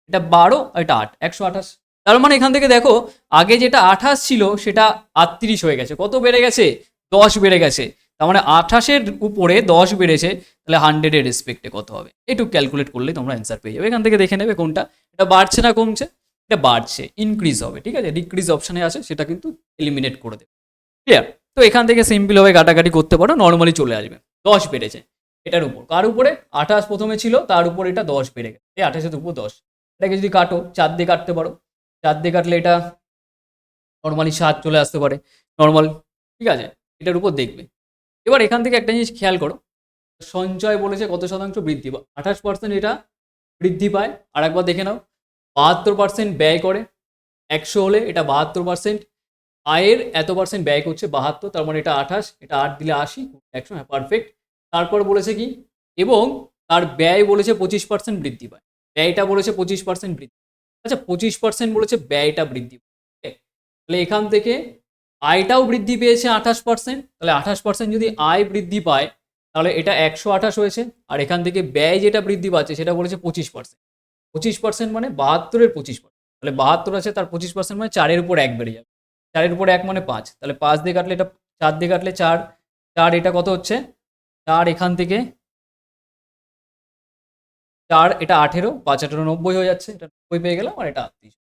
এটা 12 আর এটা 8, 128। তার মানে এখান থেকে দেখো আগে যেটা 28 ছিল সেটা 38 হয়ে গেছে। কত বেড়ে গেছে? 10 বেড়ে গেছে। তার মানে 28-এর উপরে 10 বেড়েছে, তাহলে 100-এর রেসপেক্টে কত হবে? একটু ক্যালকুলেট করলে তোমরা অ্যান্সার পেয়ে যাবে। এখান থেকে দেখে নেবে কোনটা, এটা বাড়ছে না কমছে? এটা বাড়ছে, ইনক্রিজ হবে। ঠিক আছে? ডিক্রিজ অপশনে আছে, সেটা কিন্তু এলিমিনেট করে দেবে। ক্লিয়ার? তো এখান থেকে সিম্পলভাবে কাটাকাটি করতে পারো, নর্মালি চলে আসবে। 10 বেড়েছে এটার উপর, কার উপরে? 28 প্রথমে ছিল, তার উপর এটা 10 বেড়ে গেছে, এই 28-এর উপর 10। এটাকে যদি কাটো, 4 দিয়ে কাটতে পারো, 4 দিয়ে কাটলে এটা নর্মালি 7 চলে আসতে পারে, নর্মাল। ঠিক আছে? এটার উপর দেখবে। এবার এখান থেকে একটা জিনিস খেয়াল করো, সঞ্চয় বলেছে কত শতাংশ বৃদ্ধি, 28% এটা বৃদ্ধি পায়। আর একবার দেখে নাও, 72% ব্যয় করে, 100 হলে এটা 72%, আয়ের এত পার্সেন্ট ব্যয় করছে 72, তার মানে এটা 28, এটা 8 দিলে 80, 100, হ্যাঁ পারফেক্ট। তারপর বলেছে কি, এবং তার ব্যয় বলেছে 25% বৃদ্ধি পায়, ব্যয়টা বলেছে 25% বৃদ্ধি। আচ্ছা 25% বলেছে ব্যয়টা বৃদ্ধি পায়, তাহলে এখান থেকে আয়টাও বৃদ্ধি পেয়েছে 28%, তাহলে 28% যদি আয় বৃদ্ধি পায় তাহলে এটা 128 হয়েছে। আর এখান থেকে ব্যয় যেটা বৃদ্ধি পাচ্ছে সেটা বলেছে 25%, 25% মানে 72-এর 25%, তাহলে 72 আছে তার 25% মানে 4-এর উপর 1 বেড়ে যাবে, 4-এর উপর 1 মানে 5, তাহলে 5 দিয়ে কাটলে এটা, 4 দিয়ে কাটলে 4, 4 এটা কত হচ্ছে 4, এখান থেকে 4 এটা 18, 5 18 90 হয়ে যাচ্ছে, এটা 90 পেয়ে গেলাম, আর এটা 38,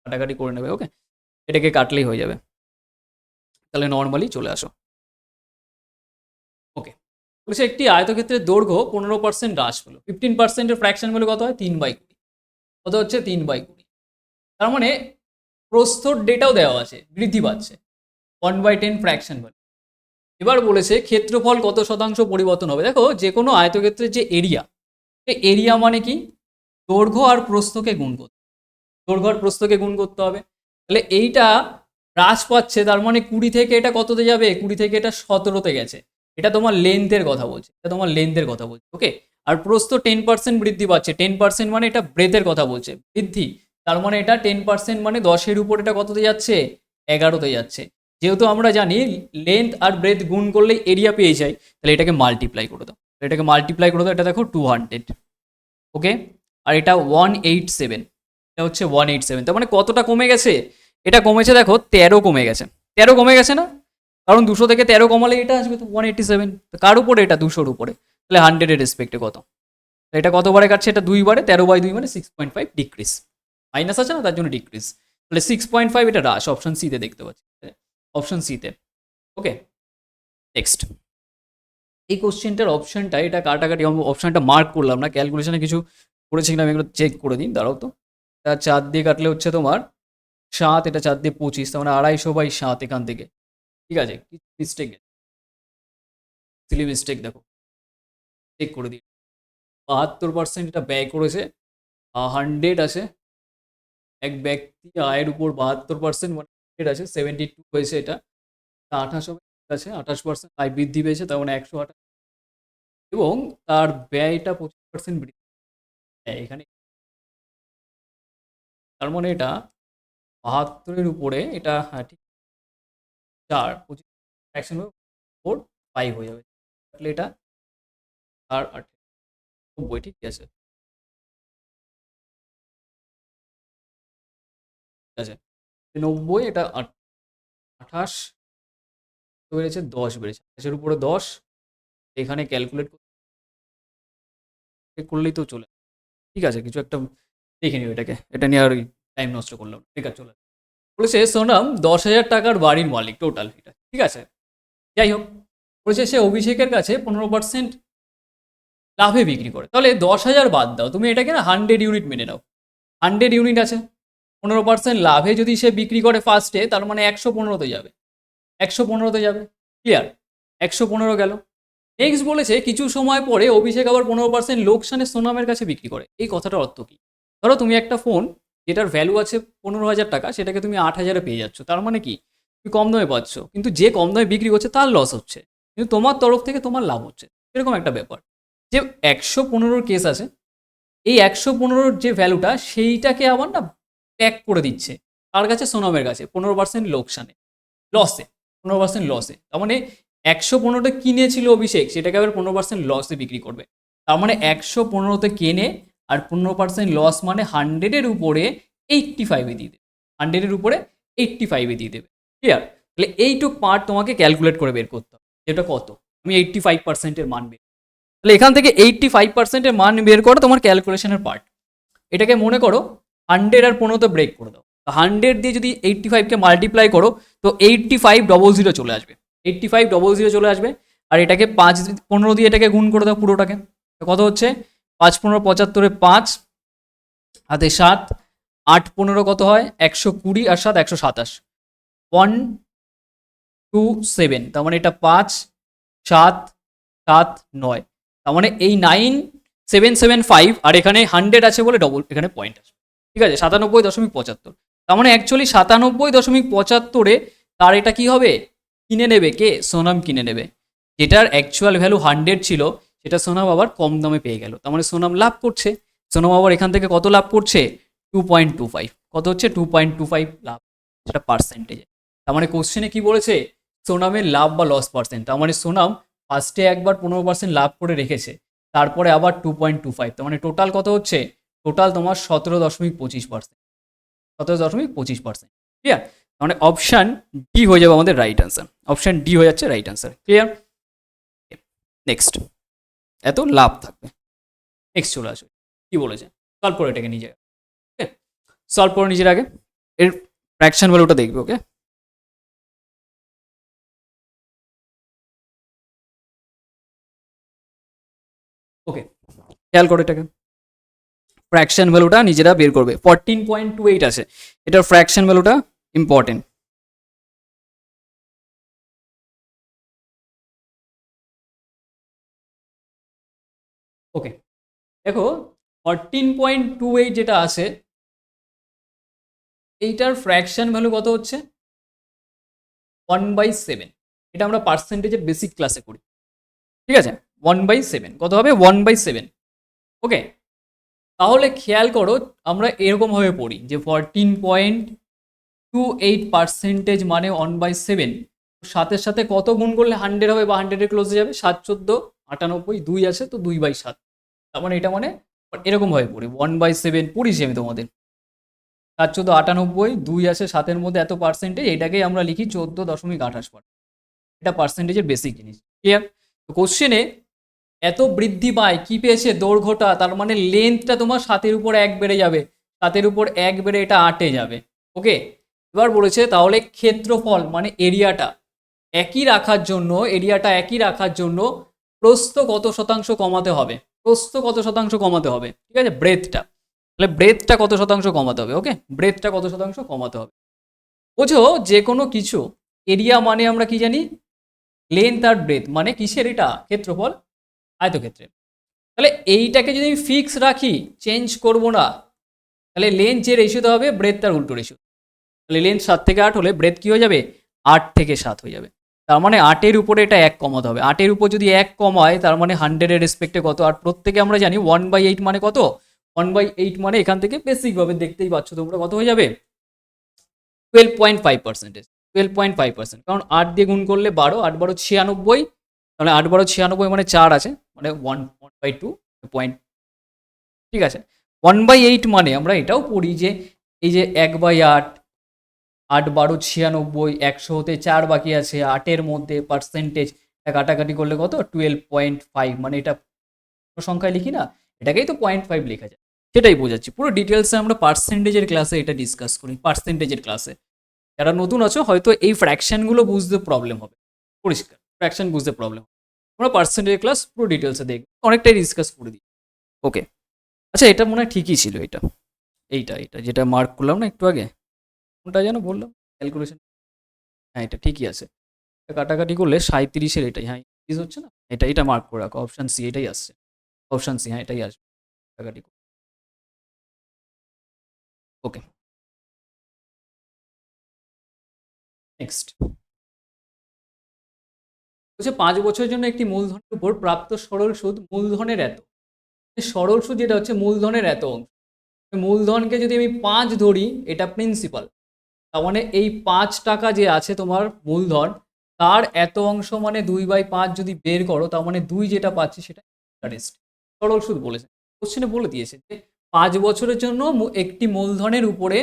কাটাকাটি করে নেবে। ওকে, এটাকে কাটলেই হয়ে যাবে, তাহলে নর্মালি চলে আসো। ওকে, বলছে একটি আয়তক্ষেত্রের দৈর্ঘ্য 15% হ্রাস পেল, 15%-এর ফ্র্যাকশন ভ্যালু কত হয় 3/20, কত হচ্ছে 3/20, তার মানে প্রস্থর ডেটাও দেওয়া আছে, বৃদ্ধি পাচ্ছে 1/10 ফ্র্যাকশন ভ্যালু। এবার বলেছে ক্ষেত্রফল কত শতাংশ পরিবর্তন হবে। দেখো যে কোনো আয়তক্ষেত্রের যে এরিয়া, এরিয়া মানে কি, দৈর্ঘ্য আর প্রস্থকে গুণ করতে, দৈর্ঘ্য আর প্রস্থকে গুণ করতে হবে। তাহলে এইটা হ্রাস পাচ্ছে, তার মানে 20 থেকে এটা কততে যাবে, 20 থেকে এটা 17তে গেছে, এটা তোমার লেন্থের কথা বলছে, এটা তোমার লেন্থের কথা বলছে। ওকে, আর প্রস্থ 10% বৃদ্ধি পাচ্ছে, 10% মানে এটা ব্রেথের কথা বলছে, বৃদ্ধি, তার মানে এটা 10% মানে 10-এর উপর এটা কততে যাচ্ছে, 11তে যাচ্ছে। যেহেতু আমরা জানি লেন্থ আর ব্রেথ গুণ করলে এরিয়া পেয়ে যাই, তাহলে এটাকে মাল্টিপ্লাই করে দাও, এটাকে মাল্টিপ্লাই করে দাও, এটা দেখো 200, ওকে, আর এটা 187, এটা হচ্ছে 187, তার মানে কতটা কমে গেছে, এটা কমেছে দেখো 13 কমে গেছে, 13 কমে গেছে না, কারণ 200 থেকে 13 কমালে এটা আসবে তো 187, তো কার উপরে, এটা 200-র উপরে, তাহলে 100-এর রেসপেক্টে কত, তো এটা কতবারে কাটছে, এটা 2 বারে, 13/2 মানে 6.5 ডিক্রিজ, মাইনাস আছে না তার জন্য ডিক্রিজ, তাহলে 6.5 এটা হ্রাস, অপশন সিতে দেখতে পাচ্ছি, অপশন সিতে। ওকে, নেক্সট এই কোশ্চেনটার অপশনটা, এটা কাটাকাটি, অপশনটা মার্ক করলাম না, ক্যালকুলেশনে কিছু করেছি কিনা আমি এগুলো চেক করে দিন, দাঁড়াও তো। এটা 4 দিয়ে কাটলে হচ্ছে তোমার 7, এটা 4 দিয়ে 25, তার মানে 250/7 এখান থেকে, ঠিক আছে, মিস্টেক, সিলি মিস্টেক, দেখো চেক করে দিই, 72% এটা ব্যয় করেছে, 100 আছে, এক ব্যক্তি আয়ের উপর 72% মানে 100 আছে, 72 হয়েছে, এটা 28 আছে, 28% আয় বৃদ্ধি পেয়েছে, তার মানে 128, এবং তার ব্যয়টা 25% বৃদ্ধি, এখানে তার মানে এটা 72-এর উপরে এটা, হ্যাঁ ঠিক, 4 25 ফ্র্যাকশন 4/5 হয়ে যাবে, তাহলে এটা আর 90, ঠিক আছে, ঠিক আছে 90, এটা 28 বেড়েছে, 10 বেড়েছে, 28-এর উপরে 10, এখানে ক্যালকুলেট করলেই তো চলে, ঠিক আছে, কিছু একটা দেখে নিও এটাকে, এটা নিয়ে আর টাইম নষ্ট করলাম না। ঠিক আছে, চলে বলেছে সোনাম 10,000 টাকার বাড়ির মালিক টোটাল, এটা ঠিক আছে, যাই হোক, বলেছে সে অভিষেকের কাছে 15% লাভে বিক্রি করে, তাহলে 10,000 বাদ দাও, তুমি এটাকে না 100 ইউনিট মেনে নাও, 100 ইউনিট আছে, 15% লাভে যদি সে বিক্রি করে ফার্স্টে, তার মানে 115-তে যাবে, 115-তে যাবে, ক্লিয়ার, 115 গেল। নেক্সট বলেছে কিছু সময় পরে অভিষেক আবার 15% লোকসানে সোনামের কাছে বিক্রি করে, এই কথাটার অর্থ কি। ধরো তুমি একটা ফোন যেটার ভ্যালু আছে 15,000 টাকা, সেটাকে তুমি 8,000-এ পেয়ে যাচ্ছ, তার মানে কি তুমি কম দামে পাচ্ছ, কিন্তু যে কম দামে বিক্রি করছে তার লস হচ্ছে, কিন্তু তোমার তরফ থেকে তোমার লাভ হচ্ছে, এরকম একটা ব্যাপার। যে 115-র কেস আছে, এই 115-র যে ভ্যালুটা সেইটাকে আবার না প্যাক করে দিচ্ছে তার কাছে, সোনামের কাছে 15% লোকসানে, লসে, 15% লসে, তার মানে 115টা কিনেছিল অভিষেক, সেটাকে আবার 15% লসে বিক্রি করবে, তার মানে 115তে কেনে আর 15% লস মানে 100-এর উপরে 85-এ দিয়ে দেবে, 100-এর উপরে 85-এ দিয়ে দেবে, ক্লিয়ার। তাহলে এইটুক পার্ট তোমাকে ক্যালকুলেট করে বের করতে হবে, যেটা কত, আমি 85%-এর মান বের, তাহলে এখান থেকে 85%-এর মান বের করো তোমার ক্যালকুলেশনের পার্ট, এটাকে মনে করো 100 আর 15তে ব্রেক করে দাও, 100 দিয়ে যদি 85-কে মাল্টিপ্লাই করো তো 8500 চলে আসবে, 8500 চলে আসবে, আর এটাকে 15 দিয়ে এটাকে গুণ করে দাও পুরোটাকে, কত হচ্ছে 5 15 75-এ 5 হাতে 7, 8 15 কত হয় 120, আর 7 127, 7, তার মানে এটা 5 7 7 9, তার মানে এই 9775, আর এখানে 100 আছে বলে ডবল এখানে পয়েন্ট আছে, ঠিক আছে, 97.75, তার মানে অ্যাকচুয়ালি 97.75-এ তার এটা কি হবে, কিনে নেবে কে, সোনাম কিনে নেবে, যেটার অ্যাকচুয়াল ভ্যালু 100 ছিল সেটা সোনাম আবার কম দামে পেয়ে গেল, তার মানে সোনাম লাভ করছে, সোনাম আবার এখান থেকে কত লাভ করছে, 2.25, কত হচ্ছে 2.25 লাভ, সেটা পার্সেন্টেজে, তার মানে কোশ্চেনে কি বলেছে, সোনামের লাভ বা লস পার্সেন্ট, তার মানে সোনাম ফার্স্টে একবার 15% লাভ করে রেখেছে, তারপরে আবার 2.25, তার মানে টোটাল কত হচ্ছে, টোটাল তোমার 17.25%, 17.25%, ক্লিয়ার, মানে অপশান ডি হয়ে যাবে আমাদের রাইট আনসার, অপশান ডি হয়ে যাচ্ছে রাইট আনসার, ক্লিয়ার। নেক্সট, এত লাভ থাকবে, নেক্সট চলে আসবে, কি বলেছে, সলভ করে এটাকে নিজে, ওকে, সলভ করে নিজের আগে এর ফ্র্যাকশন ভ্যালুটা দেখবে, ওকে, ওকে, খেয়াল করো এটাকে, ফ্র্যাকশন ভ্যালুটা নিজেরা বের করবে, 14.28 আছে, এটার ফ্র্যাকশন ভ্যালুটা ইম্পর্টেন্ট, ওকে, দেখো 14.28 যেটা আছে এইটার ফ্র্যাকশন ভ্যালু কত হচ্ছে 1/7, এটা আমরা পার্সেন্টেজের বেসিক ক্লাসে করি, ঠিক আছে, 1/7 কত হবে 1/7, ওকে, তাহলে খেয়াল করো আমরা এরকমভাবে পড়ি যে 14.28% মানে 1/7, সাথে সাথে কত গুণ করলে 100 হবে বা 100-এর ক্লোজে যাবে, 7 14 98, 2 আছে তো 2/7, তার মানে এটা মানে এরকম ভাবে পড়ি 1/7 পড়িছি আমি তোমাদের, 7 14 98, 2 আছে 7-এর মধ্যে এত পার্সেন্টেজ, এটাকেই আমরা লিখি 14.28%, এটা পার্সেন্টেজের বেসিক জিনিস, ক্লিয়ার। তো কোশ্চেনে এত বৃদ্ধি পায় কি পেয়েছে, দৈর্ঘ্যটা, তার মানে লেন্থটা তোমার 7-এর উপর 1 বেড়ে যাবে, 7-এর উপর 1 বেড়ে এটা 8-এ যাবে, ওকে, এবার বলেছে তাহলে ক্ষেত্রফল মানে এরিয়াটা একই রাখার জন্য, এরিয়াটা একই রাখার জন্য প্রস্থ কত শতাংশ কমাতে হবে, প্রস্থ কত শতাংশ কমাতে হবে, ঠিক আছে, ব্রেথটা, তাহলে ব্রেথটা কত শতাংশ কমাতে হবে, ওকে, ব্রেথটা কত শতাংশ কমাতে হবে, বোঝো যে কোনো কিছু এরিয়া মানে আমরা কি জানি, লেন্থ আর ব্রেথ, মানে কিসের, এটা ক্ষেত্রফল আয়তক্ষেত্রের, তাহলে এইটাকে যদি আমি ফিক্স রাখি, চেঞ্জ করব না, তাহলে লেন্থ যে রেশিওতে হবে ব্রেথ তার উল্টো রেশিও, তাহলে লেন্থ 7 থেকে 8 হলে ব্রেথ কি হয়ে যাবে 8 থেকে 7 হয়ে যাবে, তার মানে 8-এর উপরে এটা 1 কমাতে হবে, 8-এর উপর যদি 1 কমায় তার মানে 100-এর রেসপেক্টে কত, আর প্রত্যেকে আমরা জানি 1/8 মানে কত, 1/8 মানে এখান থেকে বেসিকভাবে দেখতেই পাচ্ছ তোমরা কত হয়ে যাবে 12.5%, 12.5%, কারণ 8 দিয়ে গুণ করলে 12, 8 12 96, তাহলে 8 12 96 মানে 4 আছে, মানে 1/2 পয়েন্ট, ঠিক আছে, 1/8 মানে আমরা এটাও পড়ি যে এই যে 1/8, 8 12 96, 100 হতে 4 বাকি আছে, 8-এর মধ্যে পার্সেন্টেজ কাটাকাটি করলে কত 12.5, মানে এটা কোনো সংখ্যায় লিখি না, এটাকেই তো 0.5 লেখা যায়, সেটাই বোঝাচ্ছি, পুরো ডিটেলসে আমরা পার্সেন্টেজের ক্লাসে এটা ডিসকাস করি, পার্সেন্টেজের ক্লাসে, যারা নতুন আছো হয়তো এই ফ্র্যাকশনগুলো বুঝতে প্রবলেম হবে, পরিষ্কার ফ্র্যাকশন বুঝতে প্রবলেম, আমরা পার্সেন্টেজ ক্লাস পুরো ডিটেলসে দেখব, অনেকটাই ডিসকাস করে দিই, ওকে, আচ্ছা এটা মনে হয় ঠিকই ছিল, এটা এইটা এটা যেটা মার্ক করলাম না একটু আগে, কোনটা যেন বললাম ক্যালকুলেশন, হ্যাঁ এটা ঠিকই আছে, এটা কাটাকাটি করলে 37-এর এটাই, হ্যাঁ ইজ হচ্ছে না, এটা এটা মার্ক করে রাখো, অপশন সি এটাই আসছে, অপশন সি, হ্যাঁ এটাই আসবে, কাটাকাটি, ওকে, নেক্সট বলছে 5 বছরের জন্য একটি মূলধনের উপর প্রাপ্ত সরল সুদ মূলধনের এত, সরল সুদ যেটা হচ্ছে মূলধনের এত অংশ, মূলধনকে যদি আমি 5 ধরি এটা প্রিন্সিপাল, তার মানে এই 5 টাকা যে আছে তোমার মূলধন, তার এত অংশ মানে 2/5 যদি বের করো, তার মানে 2 যেটা পাচ্ছি সেটা ইন্টারেস্ট, সরল সুদ বলেছে, কোশ্চেনে বলে দিয়েছে যে 5 বছরের জন্য একটি মূলধনের উপরে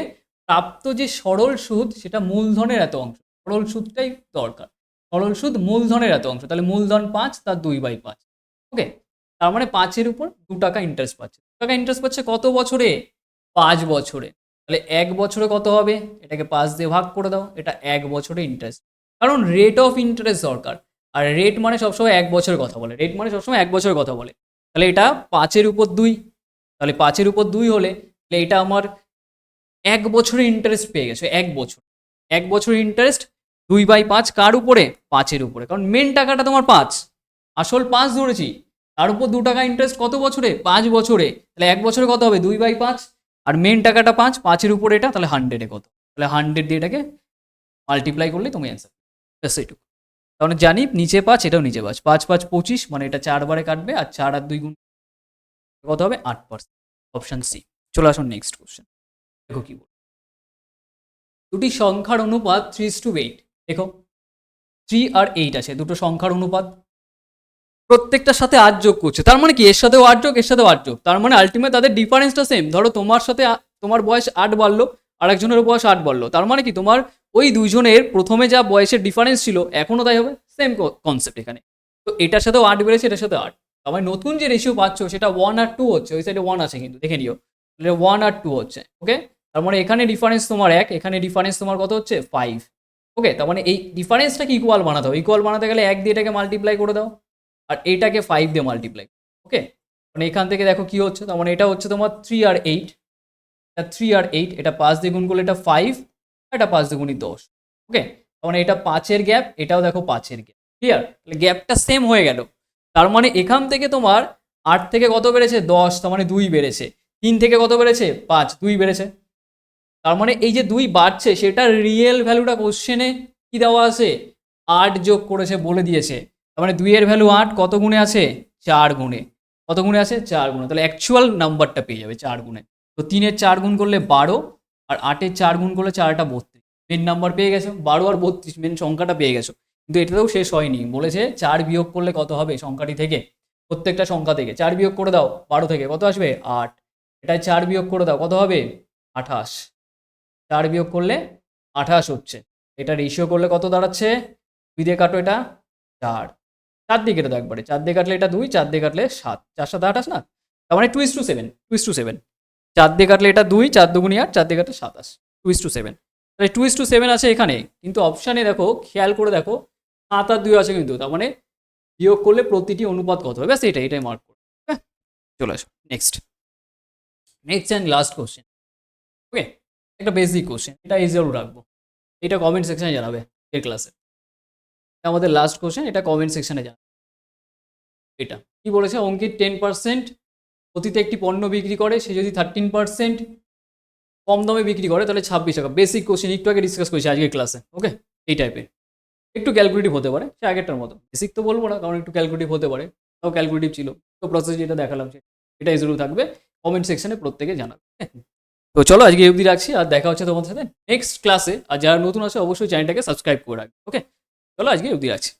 প্রাপ্ত যে সরল সুদ সেটা মূলধনের এত অংশ, সরল সুদটাই দরকার, সরল সুদ মূলধনের এত অংশ, তাহলে মূলধন 5 তার 2/5, ওকে, তার মানে 5-এর উপর 2 টাকা ইন্টারেস্ট পাচ্ছে, 2 টাকা ইন্টারেস্ট পাচ্ছে কত বছরে, 5 বছরে, তাহলে 1 বছরে কত হবে, এটাকে 5 দিয়ে ভাগ করে দাও, এটা 1 বছরে ইন্টারেস্ট, কারণ রেট অফ ইন্টারেস্ট দরকার, আর রেট মানে সবসময় 1 বছরের কথা বলে, রেট মানে সবসময় 1 বছরের কথা বলে, তাহলে এটা 5-এর উপর 2, তাহলে 5-এর উপর 2 হলে তাহলে এটা আমার 1 বছরের ইন্টারেস্ট পেয়ে গেছে, 1 বছর, 1 বছরের ইন্টারেস্ট 2/5 কার উপরে? 5-এর উপরে, কারণ মেন টাকাটা তোমার 5, আসল 5 ধরেছি, তার উপর 2 টাকা ইন্টারেস্ট কত বছরে? 5 বছরে। তাহলে 1 বছরে কত হবে? 2/5, আর মেন টাকাটা 5, 5-এর উপরে এটা, তাহলে 100-এ কত? তাহলে 100 দিয়ে এটাকে মাল্টিপ্লাই করলে তুমি অ্যান্সার, ব্যাস এইটুকু। কারণ জানি নিচে 5, এটাও নিচে 5, 5 5 25, মানে এটা 4 বারে কাটবে, আর 4 আর 2 গুণ কত হবে? 8%। Option C. চলে আসুন নেক্সট কোশ্চেন, দেখো কি বল। দুটি সংখ্যার অনুপাত 3:8, দেখো 3 আর 8 আছে, দুটো সংখ্যার অনুপাত, প্রত্যেকটার সাথে 8 যোগ করছে, তার মানে কি এর সাথেও 8 যোগ, এর সাথেও 8 যোগ, তার মানে আলটিমেট তাদের ডিফারেন্সটা সেম। ধরো তোমার সাথে তোমার বয়স 8 বাড়লো, আর একজনের বয়স 8 বাড়লো, তার মানে কি তোমার ওই দুইজনের প্রথমে যা বয়সের ডিফারেন্স ছিল এখনও তাই হবে, সেম কনসেপ্ট এখানে। তো এটার সাথেও 8 বেড়েছে, এটার সাথে 8, আমার নতুন যে রেশিও পাচ্ছ সেটা 1 আর 2 হচ্ছে, ওই সাইডে 1 আছে কিন্তু দেখে নিও, 1 আর 2 হচ্ছে, ওকে। তার মানে এখানে ডিফারেন্স তোমার 1, এখানে ডিফারেন্স তোমার কত হচ্ছে? 5, ওকে। তার মানে এই ডিফারেন্সটাকে ইকুয়াল বানাতে হবে, ইকুয়াল বানাতে গেলে 1 দিয়ে এটাকে মাল্টিপ্লাই করে দাও, আর এটাকে 5 দিয়ে মাল্টিপ্লাই, ওকে। মানে এখান থেকে দেখো কি হচ্ছে, তার মানে এটা হচ্ছে তোমার 3 আর 8, এটা 3 আর 8, এটা 5 দিয়ে গুণ করলে এটা 5, এটা 5 দিয়ে গুণি 10, ওকে। তার মানে এটা 5-এর গ্যাপ, এটাও দেখো 5-এর গ্যাপ, ক্লিয়ার? তাহলে গ্যাপটা সেম হয়ে গেল, তার মানে এখান থেকে তোমার 8 থেকে কত বেড়েছে? 10, তার মানে 2 বেড়েছে। 3 থেকে কত বেড়েছে? 5, 2 বেড়েছে। তার মানে এই যে 2 বাড়ছে, সেটা রিয়েল ভ্যালুটা কোশ্চেনে কি দেওয়া আছে? 8 যোগ করেছে, বলে দিয়েছে। তার মানে 2 এর ভ্যালু 8, কত গুণে আছে? 4 গুণে। কত গুণে আছে? 4 গুণে। তাহলে অ্যাকচুয়াল নাম্বারটা পেয়ে যাবে 4 গুণে। তো 3 এর 4 গুণ করলে 12, আর 8 এর 4 গুণ করলে 4টা 32, মেন নাম্বার পেয়ে গেছো, 12 আর 32 মেন সংখ্যাটা পেয়ে গেছো। কিন্তু এটাতেও শেষ হয়নি, বলেছে 4 বিয়োগ করলে কত হবে সংখ্যাটি থেকে, প্রত্যেকটা সংখ্যা থেকে 4 বিয়োগ করে দাও, 12 থেকে কত আসবে? 8। এটায় 4 বিয়োগ করে দাও, কত হবে? 28। 4 বিয়োগ করলে 28 হচ্ছে, এটা রেশিও করলে কত দাঁড়াচ্ছে? 2 দিয়ে কাটো, এটা 4, 4 দিয়ে কেটে দাও একবারে, 4 দিয়ে কাটলে এটা 2, 4 দিয়ে কাটলে 7, 4 7 28 না? তার মানে 2:7, 2:7, 4 দিয়ে কাটলে এটা 2, 4 দুগুণি 8, 4 দিয়ে কাটলে 27, 2:7। তাহলে 2:7 আছে এখানে, কিন্তু অপশানে দেখো, খেয়াল করে দেখো, 7 আর 2 আছে কিন্তু, তার মানে বিয়োগ করলে প্রতিটি অনুপাত কত হবে, ব্যাস এটাই মার্ক করো, হ্যাঁ। চলে আসো নেক্সট অ্যান্ড লাস্ট কোশ্চেন, ওকে। একটা বেসিক কোশ্চেন, এটা ইজিও রাখবো, এটা কমেন্ট সেকশনে জানাবে এর ক্লাসে। আমাদের লাস্ট কোশ্চেন, এটা কমেন্ট সেকশনে জানাবে। এটা কি বলেছে? অঙ্কিত 10% অতীতে একটি পণ্য বিক্রি করে, সে যদি 13% কম দামে বিক্রি করে তাহলে 26 টাকা। বেসিক কোশ্চেন, একটু আগে ডিসকাস করেছি আজকের ক্লাসে, ওকে। এই টাইপের, একটু ক্যালকুলেটিভ হতে পারে, সে আগেরটার মতো। বেসিক তো বলবো না, কারণ একটু ক্যালকুলেটিভ হতে পারে, তাও ক্যালকুলেটিভ ছিল। তো প্রসেস যেটা দেখালাম এটা ইজিও থাকবে, কমেন্ট সেকশনে প্রত্যেকে জানাবে। তো চলো আজকে অবধি রাখছি, আর দেখা হচ্ছে তোমাদের সাথে নেক্সট ক্লাসে। আর যারা নতুন আছে অবশ্যই চ্যানেলটাকে সাবস্ক্রাইব করে রাখবে, ওকে। চলো আজকে অবধি রাখছি।